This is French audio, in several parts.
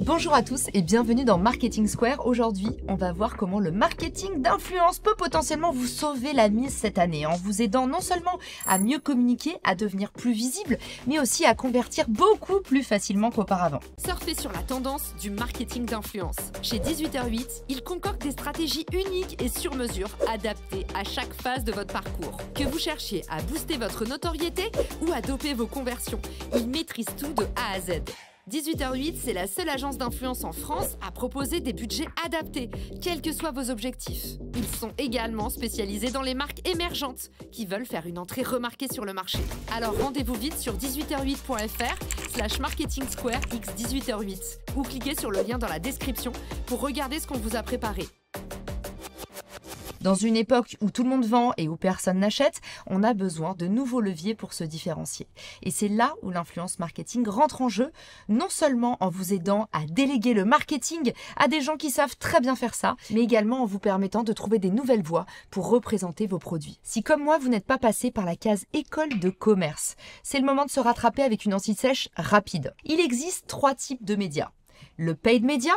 Bonjour à tous et bienvenue dans Marketing Square. Aujourd'hui, on va voir comment le marketing d'influence peut potentiellement vous sauver la mise cette année en vous aidant non seulement à mieux communiquer, à devenir plus visible, mais aussi à convertir beaucoup plus facilement qu'auparavant. Surfez sur la tendance du marketing d'influence. Chez 18h08, ils concoctent des stratégies uniques et sur mesure, adaptées à chaque phase de votre parcours. Que vous cherchiez à booster votre notoriété ou à doper vos conversions, ils maîtrisent tout de A à Z. 18h08, c'est la seule agence d'influence en France à proposer des budgets adaptés, quels que soient vos objectifs. Ils sont également spécialisés dans les marques émergentes qui veulent faire une entrée remarquée sur le marché. Alors rendez-vous vite sur 18h08.fr/marketing square x 18h08 ou cliquez sur le lien dans la description pour regarder ce qu'on vous a préparé. Dans une époque où tout le monde vend et où personne n'achète, on a besoin de nouveaux leviers pour se différencier. Et c'est là où l'influence marketing rentre en jeu, non seulement en vous aidant à déléguer le marketing à des gens qui savent très bien faire ça, mais également en vous permettant de trouver des nouvelles voies pour représenter vos produits. Si comme moi, vous n'êtes pas passé par la case école de commerce, c'est le moment de se rattraper avec une anti-sèche rapide. Il existe 3 types de médias. Le paid media,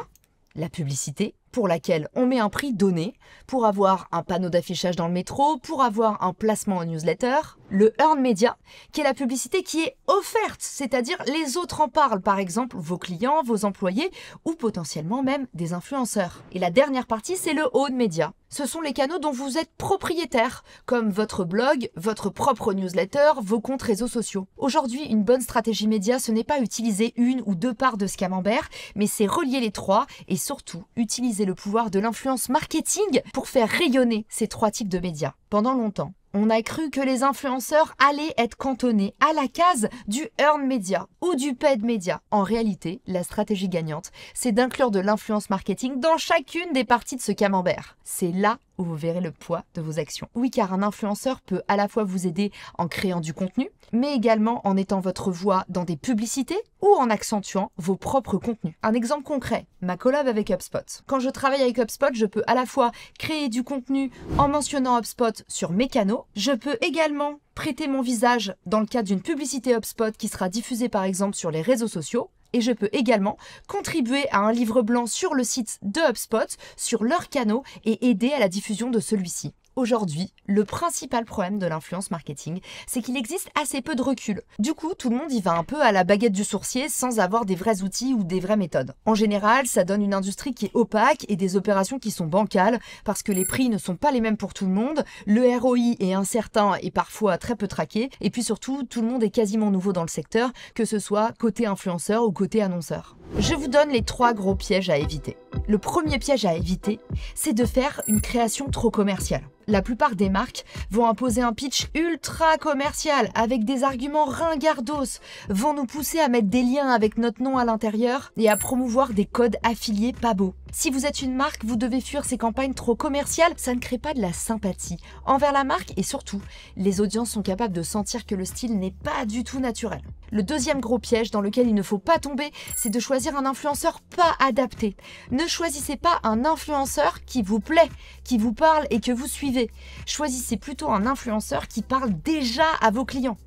la publicité, pour laquelle on met un prix donné, pour avoir un panneau d'affichage dans le métro, pour avoir un placement en newsletter. Le earned media, qui est la publicité qui est offerte, c'est-à-dire les autres en parlent, par exemple vos clients, vos employés ou potentiellement même des influenceurs. Et la dernière partie, c'est le owned media. Ce sont les canaux dont vous êtes propriétaire, comme votre blog, votre propre newsletter, vos comptes réseaux sociaux. Aujourd'hui, une bonne stratégie média, ce n'est pas utiliser une ou deux parts de ce camembert, mais c'est relier les trois et surtout utiliser le pouvoir de l'influence marketing pour faire rayonner ces 3 types de médias. Pendant longtemps, on a cru que les influenceurs allaient être cantonnés à la case du earned media ou du paid media. En réalité, la stratégie gagnante, c'est d'inclure de l'influence marketing dans chacune des parties de ce camembert. C'est là où vous verrez le poids de vos actions. Oui, car un influenceur peut à la fois vous aider en créant du contenu, mais également en étant votre voix dans des publicités ou en accentuant vos propres contenus. Un exemple concret, ma collab avec HubSpot. Quand je travaille avec HubSpot, je peux à la fois créer du contenu en mentionnant HubSpot sur mes canaux, je peux également prêter mon visage dans le cadre d'une publicité HubSpot qui sera diffusée par exemple sur les réseaux sociaux. Et je peux également contribuer à un livre blanc sur le site de HubSpot, sur leurs canaux et aider à la diffusion de celui-ci. Aujourd'hui, le principal problème de l'influence marketing, c'est qu'il existe assez peu de recul. Du coup, tout le monde y va un peu à la baguette du sourcier sans avoir des vrais outils ou des vraies méthodes. En général, ça donne une industrie qui est opaque et des opérations qui sont bancales parce que les prix ne sont pas les mêmes pour tout le monde, le ROI est incertain et parfois très peu traqué, et puis surtout, tout le monde est quasiment nouveau dans le secteur, que ce soit côté influenceur ou côté annonceur. Je vous donne les 3 gros pièges à éviter. Le premier piège à éviter, c'est de faire une création trop commerciale. La plupart des marques vont imposer un pitch ultra commercial avec des arguments ringardos, vont nous pousser à mettre des liens avec notre nom à l'intérieur et à promouvoir des codes affiliés pas beaux. Si vous êtes une marque, vous devez fuir ces campagnes trop commerciales, ça ne crée pas de la sympathie envers la marque et surtout, les audiences sont capables de sentir que le style n'est pas du tout naturel. Le deuxième gros piège dans lequel il ne faut pas tomber, c'est de choisir un influenceur pas adapté. Ne choisissez pas un influenceur qui vous plaît, qui vous parle et que vous suivez. Choisissez plutôt un influenceur qui parle déjà à vos clients.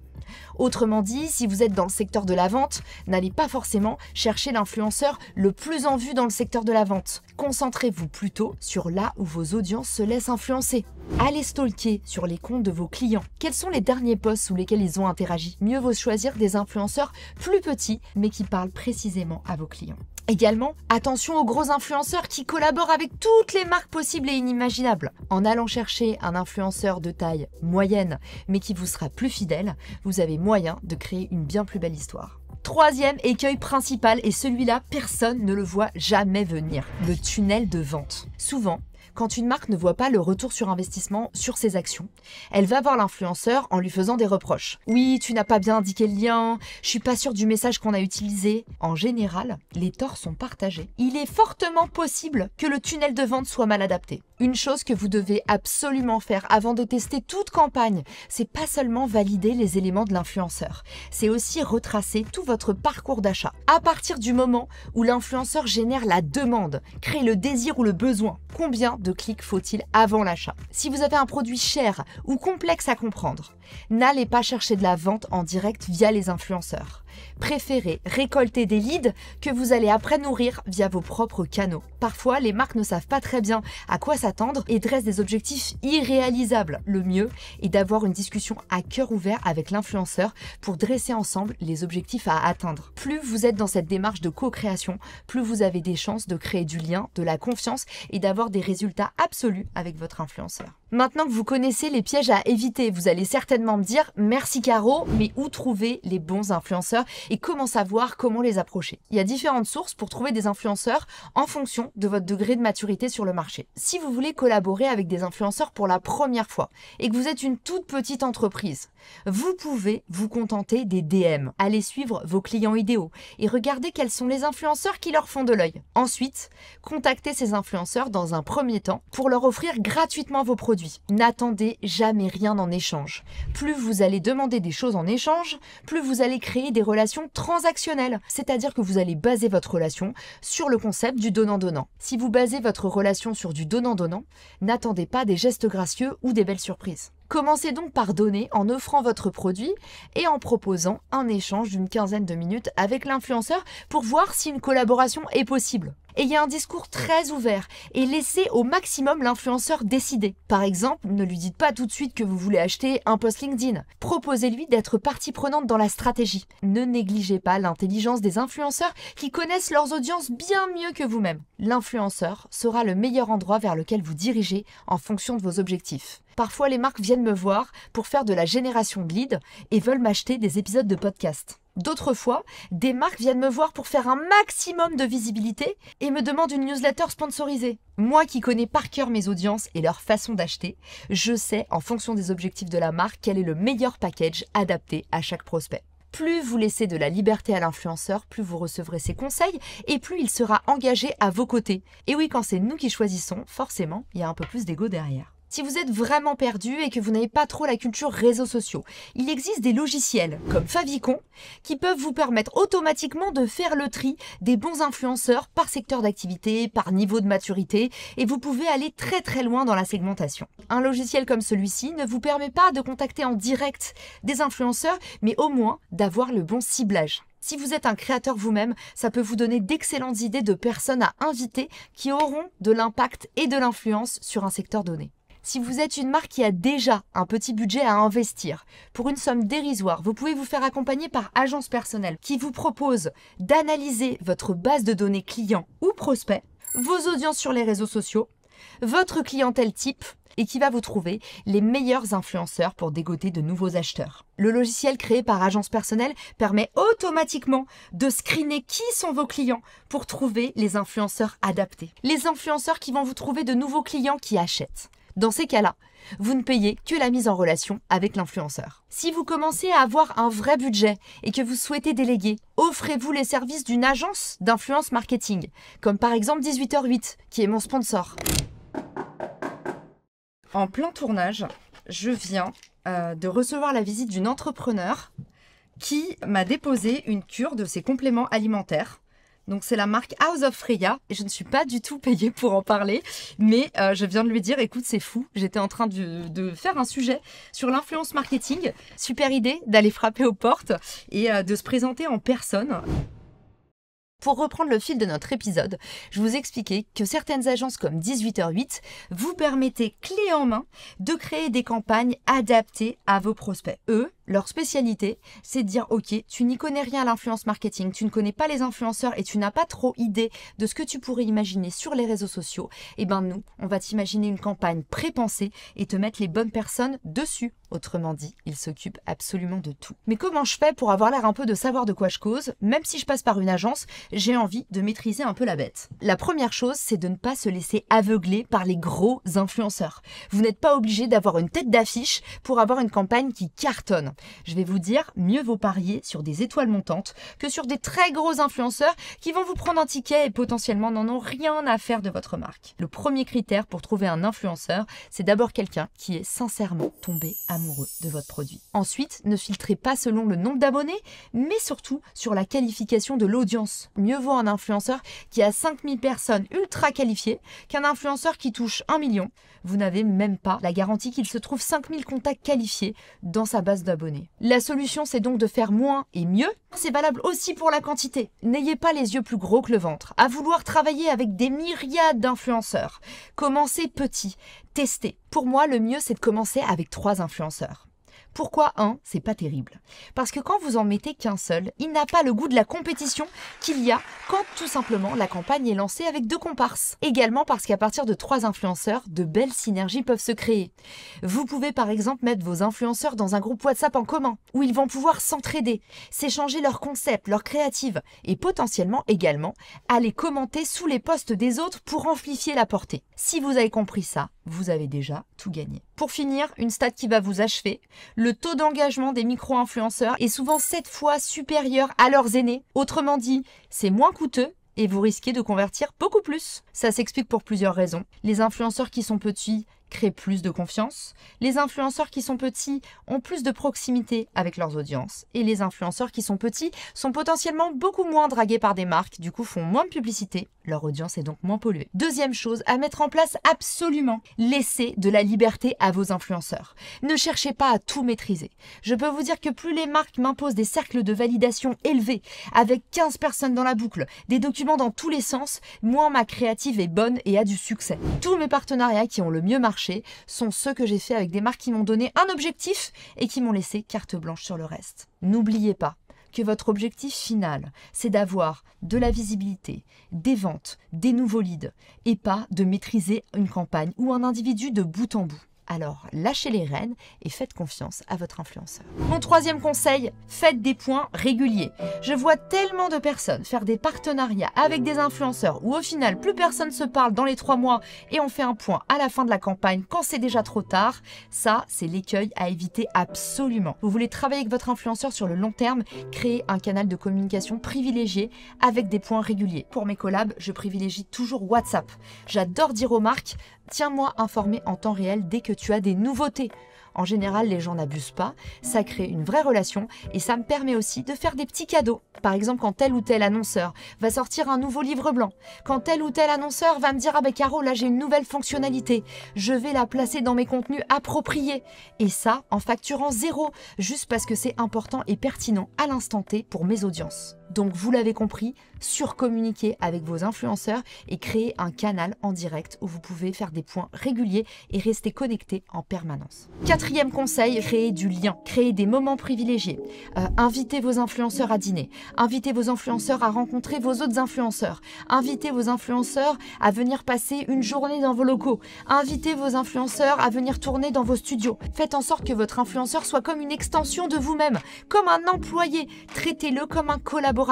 Autrement dit, si vous êtes dans le secteur de la vente, n'allez pas forcément chercher l'influenceur le plus en vue dans le secteur de la vente. Concentrez-vous plutôt sur là où vos audiences se laissent influencer. Allez stalker sur les comptes de vos clients. Quels sont les derniers posts sous lesquels ils ont interagi? Mieux vaut choisir des influenceurs plus petits, mais qui parlent précisément à vos clients. Également, attention aux gros influenceurs qui collaborent avec toutes les marques possibles et inimaginables. En allant chercher un influenceur de taille moyenne, mais qui vous sera plus fidèle, vous avez moyen de créer une bien plus belle histoire. Troisième écueil principal, et celui-là, personne ne le voit jamais venir, le tunnel de vente. Souvent, quand une marque ne voit pas le retour sur investissement sur ses actions, elle va voir l'influenceur en lui faisant des reproches. Oui, tu n'as pas bien indiqué le lien, je suis pas sûre du message qu'on a utilisé. En général, les torts sont partagés. Il est fortement possible que le tunnel de vente soit mal adapté. Une chose que vous devez absolument faire avant de tester toute campagne, c'est pas seulement valider les éléments de l'influenceur, c'est aussi retracer tout votre parcours d'achat. À partir du moment où l'influenceur génère la demande, crée le désir ou le besoin, combien de clics faut-il avant l'achat? Si vous avez un produit cher ou complexe à comprendre, n'allez pas chercher de la vente en direct via les influenceurs. Préférez récolter des leads que vous allez après nourrir via vos propres canaux. Parfois, les marques ne savent pas très bien à quoi s'attendre et dressent des objectifs irréalisables. Le mieux est d'avoir une discussion à cœur ouvert avec l'influenceur pour dresser ensemble les objectifs à atteindre. Plus vous êtes dans cette démarche de co-création, plus vous avez des chances de créer du lien, de la confiance et d'avoir des résultats absolus avec votre influenceur. Maintenant que vous connaissez les pièges à éviter, vous allez certainement me dire « Merci Caro, mais où trouver les bons influenceurs et comment savoir comment les approcher ?» Il y a différentes sources pour trouver des influenceurs en fonction de votre degré de maturité sur le marché. Si vous voulez collaborer avec des influenceurs pour la première fois et que vous êtes une toute petite entreprise, vous pouvez vous contenter des DM. Allez suivre vos clients idéaux et regardez quels sont les influenceurs qui leur font de l'œil. Ensuite, contactez ces influenceurs dans un premier temps pour leur offrir gratuitement vos produits. N'attendez jamais rien en échange. Plus vous allez demander des choses en échange, plus vous allez créer des relations transactionnelles. C'est-à-dire que vous allez baser votre relation sur le concept du donnant-donnant. Si vous basez votre relation sur du donnant-donnant, n'attendez pas des gestes gracieux ou des belles surprises. Commencez donc par donner en offrant votre produit et en proposant un échange d'une quinzaine de minutes avec l'influenceur pour voir si une collaboration est possible. Ayez un discours très ouvert et laissez au maximum l'influenceur décider. Par exemple, ne lui dites pas tout de suite que vous voulez acheter un post LinkedIn. Proposez-lui d'être partie prenante dans la stratégie. Ne négligez pas l'intelligence des influenceurs qui connaissent leurs audiences bien mieux que vous-même. L'influenceur sera le meilleur endroit vers lequel vous dirigez en fonction de vos objectifs. Parfois, les marques viennent me voir pour faire de la génération de leads et veulent m'acheter des épisodes de podcast. D'autres fois, des marques viennent me voir pour faire un maximum de visibilité et me demandent une newsletter sponsorisée. Moi qui connais par cœur mes audiences et leur façon d'acheter, je sais en fonction des objectifs de la marque quel est le meilleur package adapté à chaque prospect. Plus vous laissez de la liberté à l'influenceur, plus vous recevrez ses conseils et plus il sera engagé à vos côtés. Et oui, quand c'est nous qui choisissons, forcément, il y a un peu plus d'ego derrière. Si vous êtes vraiment perdu et que vous n'avez pas trop la culture réseaux sociaux, il existe des logiciels comme Favicon qui peuvent vous permettre automatiquement de faire le tri des bons influenceurs par secteur d'activité, par niveau de maturité et vous pouvez aller très très loin dans la segmentation. Un logiciel comme celui-ci ne vous permet pas de contacter en direct des influenceurs mais au moins d'avoir le bon ciblage. Si vous êtes un créateur vous-même, ça peut vous donner d'excellentes idées de personnes à inviter qui auront de l'impact et de l'influence sur un secteur donné. Si vous êtes une marque qui a déjà un petit budget à investir, pour une somme dérisoire, vous pouvez vous faire accompagner par Agence Personnelle qui vous propose d'analyser votre base de données clients ou prospects, vos audiences sur les réseaux sociaux, votre clientèle type et qui va vous trouver les meilleurs influenceurs pour dégoter de nouveaux acheteurs. Le logiciel créé par Agence Personnelle permet automatiquement de screener qui sont vos clients pour trouver les influenceurs adaptés. Les influenceurs qui vont vous trouver de nouveaux clients qui achètent. Dans ces cas-là, vous ne payez que la mise en relation avec l'influenceur. Si vous commencez à avoir un vrai budget et que vous souhaitez déléguer, offrez-vous les services d'une agence d'influence marketing, comme par exemple 18h08, qui est mon sponsor. En plein tournage, je viens de recevoir la visite d'une entrepreneur qui m'a déposé une cure de ses compléments alimentaires. Donc c'est la marque House of Freya et je ne suis pas du tout payée pour en parler, mais je viens de lui dire écoute c'est fou, j'étais en train de faire un sujet sur l'influence marketing, super idée d'aller frapper aux portes et de se présenter en personne. Pour reprendre le fil de notre épisode, je vous expliquais que certaines agences comme 18h08 vous permettaient clé en main de créer des campagnes adaptées à vos prospects. Eux, leur spécialité, c'est de dire « Ok, tu n'y connais rien à l'influence marketing, tu ne connais pas les influenceurs et tu n'as pas trop idée de ce que tu pourrais imaginer sur les réseaux sociaux. Eh bien nous, on va t'imaginer une campagne pré-pensée et te mettre les bonnes personnes dessus. » Autrement dit, ils s'occupent absolument de tout. Mais comment je fais pour avoir l'air un peu de savoir de quoi je cause? Même si je passe par une agence, j'ai envie de maîtriser un peu la bête. La première chose, c'est de ne pas se laisser aveugler par les gros influenceurs. Vous n'êtes pas obligé d'avoir une tête d'affiche pour avoir une campagne qui cartonne. Je vais vous dire, mieux vaut parier sur des étoiles montantes que sur des très gros influenceurs qui vont vous prendre un ticket et potentiellement n'en ont rien à faire de votre marque. Le premier critère pour trouver un influenceur, c'est d'abord quelqu'un qui est sincèrement tombé amoureux de votre produit. Ensuite, ne filtrez pas selon le nombre d'abonnés, mais surtout sur la qualification de l'audience. Mieux vaut un influenceur qui a 5000 personnes ultra qualifiées qu'un influenceur qui touche 1 million. Vous n'avez même pas la garantie qu'il se trouve 5000 contacts qualifiés dans sa base d'abonnés. abonnés. La solution, c'est donc de faire moins et mieux. C'est valable aussi pour la quantité. N'ayez pas les yeux plus gros que le ventre, à vouloir travailler avec des myriades d'influenceurs. Commencez petit, testez. Pour moi, le mieux, c'est de commencer avec 3 influenceurs. Pourquoi un? C'est pas terrible. Parce que quand vous en mettez qu'un seul, il n'a pas le goût de la compétition qu'il y a quand tout simplement la campagne est lancée avec 2 comparses. Également parce qu'à partir de 3 influenceurs, de belles synergies peuvent se créer. Vous pouvez par exemple mettre vos influenceurs dans un groupe WhatsApp en commun, où ils vont pouvoir s'entraider, s'échanger leurs concepts, leurs créatives, et potentiellement également aller commenter sous les posts des autres pour amplifier la portée. Si vous avez compris ça, vous avez déjà tout gagné. Pour finir, une stat qui va vous achever, le taux d'engagement des micro-influenceurs est souvent 7 fois supérieur à leurs aînés. Autrement dit, c'est moins coûteux et vous risquez de convertir beaucoup plus. Ça s'explique pour plusieurs raisons. Les influenceurs qui sont petits créent plus de confiance. Les influenceurs qui sont petits ont plus de proximité avec leurs audiences. Et les influenceurs qui sont petits sont potentiellement beaucoup moins dragués par des marques, du coup font moins de publicité. Leur audience est donc moins polluée. Deuxième chose à mettre en place absolument, laissez de la liberté à vos influenceurs. Ne cherchez pas à tout maîtriser. Je peux vous dire que plus les marques m'imposent des cercles de validation élevés, avec 15 personnes dans la boucle, des documents dans tous les sens, moins ma créative est bonne et a du succès. Tous mes partenariats qui ont le mieux marché sont ceux que j'ai fait avec des marques qui m'ont donné un objectif et qui m'ont laissé carte blanche sur le reste. N'oubliez pas que votre objectif final, c'est d'avoir de la visibilité, des ventes, des nouveaux leads, et pas de maîtriser une campagne ou un individu de bout en bout. Alors, lâchez les rênes et faites confiance à votre influenceur. Mon 3e conseil, faites des points réguliers. Je vois tellement de personnes faire des partenariats avec des influenceurs où au final, plus personne se parle dans les 3 mois et on fait un point à la fin de la campagne quand c'est déjà trop tard. Ça, c'est l'écueil à éviter absolument. Vous voulez travailler avec votre influenceur sur le long terme, créez un canal de communication privilégié avec des points réguliers. Pour mes collabs, je privilégie toujours WhatsApp. J'adore dire aux marques, tiens-moi informé en temps réel dès que tu as des nouveautés. En général, les gens n'abusent pas, ça crée une vraie relation et ça me permet aussi de faire des petits cadeaux. Par exemple, quand tel ou tel annonceur va sortir un nouveau livre blanc, quand tel ou tel annonceur va me dire « Ah ben Caro, là j'ai une nouvelle fonctionnalité, je vais la placer dans mes contenus appropriés ». Et ça, en facturant 0, juste parce que c'est important et pertinent à l'instant T pour mes audiences. Donc vous l'avez compris, surcommuniquez avec vos influenceurs et créez un canal en direct où vous pouvez faire des points réguliers et rester connecté en permanence. 4e conseil, créez du lien, créez des moments privilégiés. Invitez vos influenceurs à dîner, invitez vos influenceurs à rencontrer vos autres influenceurs, invitez vos influenceurs à venir passer une journée dans vos locaux, invitez vos influenceurs à venir tourner dans vos studios. Faites en sorte que votre influenceur soit comme une extension de vous-même, comme un employé. Traitez-le comme un collaborateur.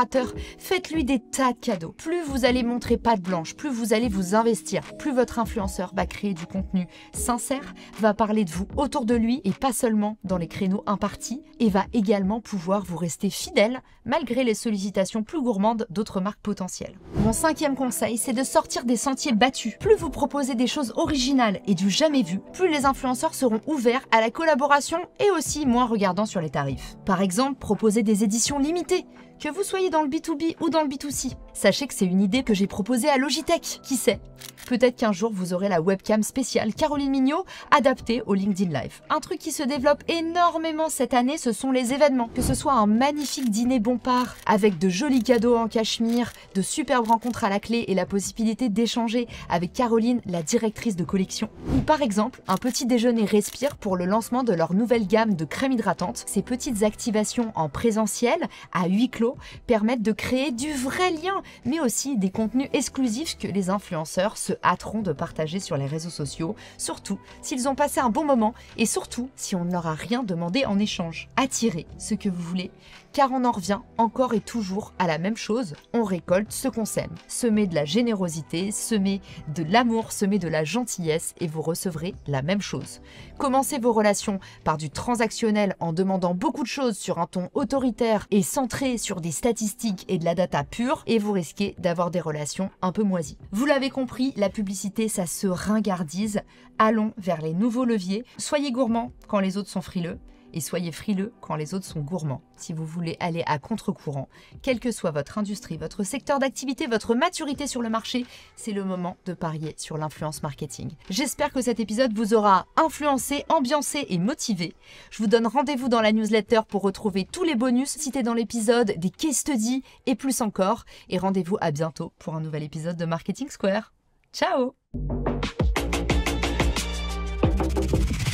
Faites-lui des tas de cadeaux. Plus vous allez montrer patte blanche, plus vous allez vous investir, plus votre influenceur va créer du contenu sincère, va parler de vous autour de lui et pas seulement dans les créneaux impartis, et va également pouvoir vous rester fidèle malgré les sollicitations plus gourmandes d'autres marques potentielles. Mon 5e conseil, c'est de sortir des sentiers battus. Plus vous proposez des choses originales et du jamais vu, plus les influenceurs seront ouverts à la collaboration et aussi moins regardants sur les tarifs. Par exemple, proposer des éditions limitées. Que vous soyez dans le B2B ou dans le B2C. Sachez que c'est une idée que j'ai proposée à Logitech, qui sait? Peut-être qu'un jour vous aurez la webcam spéciale Caroline Mignot adaptée au LinkedIn Live. Un truc qui se développe énormément cette année, ce sont les événements. Que ce soit un magnifique dîner Bompard avec de jolis cadeaux en cachemire, de superbes rencontres à la clé et la possibilité d'échanger avec Caroline, la directrice de collection. Ou par exemple, un petit déjeuner Respire pour le lancement de leur nouvelle gamme de crèmes hydratantes. Ces petites activations en présentiel, à huis clos, permettent de créer du vrai lien, mais aussi des contenus exclusifs que les influenceurs se hâteront de partager sur les réseaux sociaux, surtout s'ils ont passé un bon moment et surtout si on ne leur a rien demandé en échange. Attirez ce que vous voulez, car on en revient encore et toujours à la même chose, on récolte ce qu'on sème. Semez de la générosité, semez de l'amour, semez de la gentillesse et vous recevrez la même chose. Commencez vos relations par du transactionnel en demandant beaucoup de choses sur un ton autoritaire et centré sur des statistiques et de la data pure et vous risquez d'avoir des relations un peu moisies. Vous l'avez compris, la publicité ça se ringardise. Allons vers les nouveaux leviers. Soyez gourmands quand les autres sont frileux et soyez frileux quand les autres sont gourmands. Si vous voulez aller à contre-courant, quelle que soit votre industrie, votre secteur d'activité, votre maturité sur le marché, c'est le moment de parier sur l'influence marketing. J'espère que cet épisode vous aura influencé, ambiancé et motivé. Je vous donne rendez-vous dans la newsletter pour retrouver tous les bonus cités dans l'épisode, des case studies et plus encore. Et rendez-vous à bientôt pour un nouvel épisode de Marketing Square. Ciao!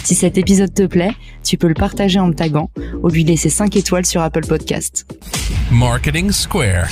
Si cet épisode te plaît, tu peux le partager en me taguant ou lui laisser 5 étoiles sur Apple Podcasts. Marketing Square.